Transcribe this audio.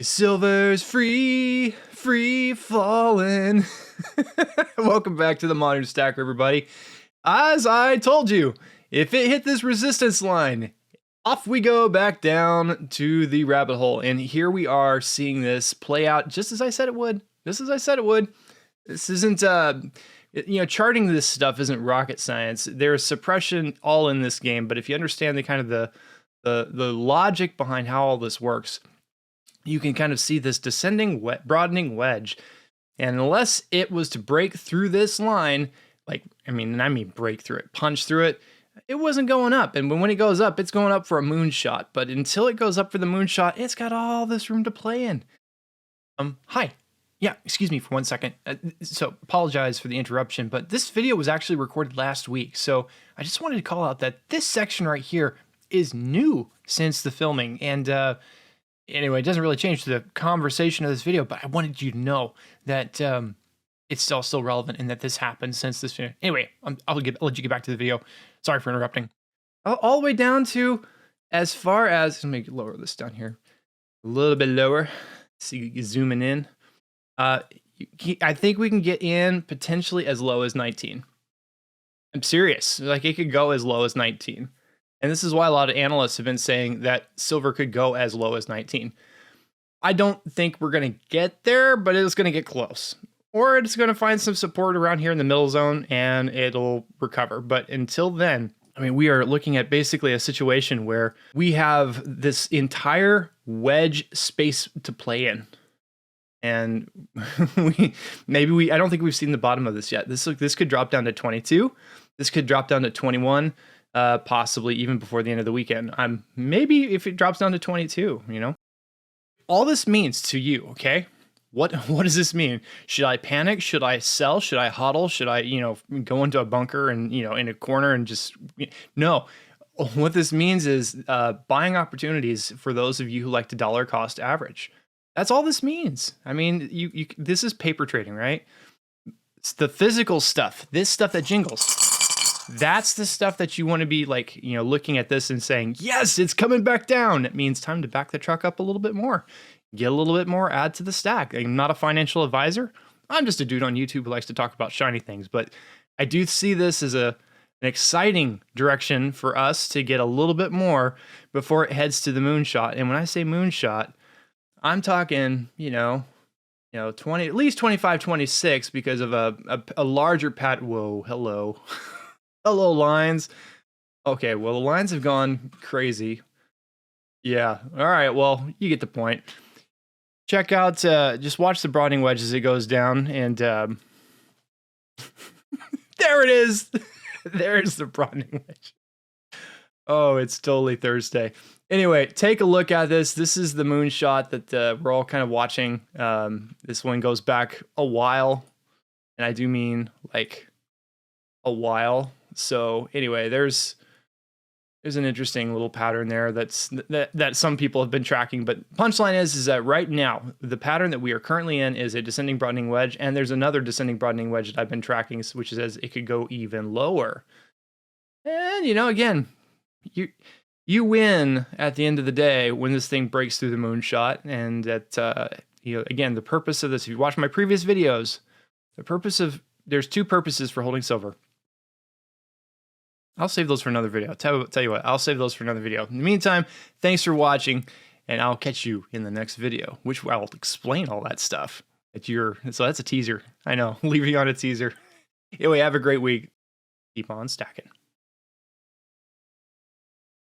Silver's free falling. Welcome back to the Modern Stacker, everybody. As I told you, if it hit this resistance line, off we go back down to the rabbit hole. And here we are seeing this play out just as I said it would. This isn't, charting this stuff isn't rocket science. There's suppression all in this game, but if you understand the kind of the logic behind how all this works, you can kind of see this descending, broadening wedge. And unless it was to break through this line, I mean break through it, punch through it, it wasn't going up. And when it goes up, it's going up for a moonshot. But until it goes up for the moonshot, it's got all this room to play in. Hi. Yeah, excuse me for 1 second. So apologize for the interruption, but this video was actually recorded last week. So I just wanted to call out that this section right here is new since the filming. And anyway, it doesn't really change the conversation of this video, but I wanted you to know that it's still relevant and that this happened since this video. Anyway, I'll let you get back to the video. Sorry for interrupting. All the way down to as far as, let me lower this down here a little bit lower. See, zooming in. I think we can get in potentially as low as 19. I'm serious. Like, it could go as low as 19. And this is why a lot of analysts have been saying that silver could go as low as 19. I don't think we're going to get there, but it's going to get close. Or it's going to find some support around here in the middle zone and it'll recover. But until then, I mean, we are looking at basically a situation where we have this entire wedge space to play in. And I don't think we've seen the bottom of this yet. This could drop down to 22. This could drop down to 21. Possibly even before the end of the weekend. Maybe if it drops down to 22, all this means to you. Okay. What does this mean? Should I panic? Should I sell? Should I hodl? Should I, go into a bunker and, in a corner and just, no. What this means is buying opportunities for those of you who like to dollar cost average. That's all this means. I mean, this is paper trading, right? It's the physical stuff, this stuff that jingles. That's the stuff that you want to be looking at this and saying, yes, it's coming back down. It means time to back the truck up a little bit more, get a little bit more, add to the stack. I'm not a financial advisor. I'm just a dude on YouTube who likes to talk about shiny things, but I do see this as an exciting direction for us to get a little bit more before it heads to the moonshot. And when I say moonshot, I'm talking, 20, at least 25, 26 because of a larger Whoa, hello. Hello, lines. Okay, well, the lines have gone crazy. Yeah, all right, well, you get the point. Check out, just watch the broadening wedge as it goes down, and there it is. There's the broadening wedge. Oh, it's totally Thursday. Anyway, take a look at this. This is the moonshot that we're all kind of watching. This one goes back a while, and I do mean like a while. So anyway, there's an interesting little pattern there that some people have been tracking. But punchline is that right now, the pattern that we are currently in is a descending broadening wedge, and there's another descending broadening wedge that I've been tracking, which says it could go even lower. And again, you win at the end of the day when this thing breaks through the moonshot. And that again, the purpose of this, if you watch my previous videos, there's two purposes for holding silver. I'll save those for another video. Tell you what, I'll save those for another video. In the meantime, thanks for watching, and I'll catch you in the next video, which I'll explain all that stuff. So that's a teaser. I know, leave you on a teaser. Anyway, have a great week. Keep on stacking.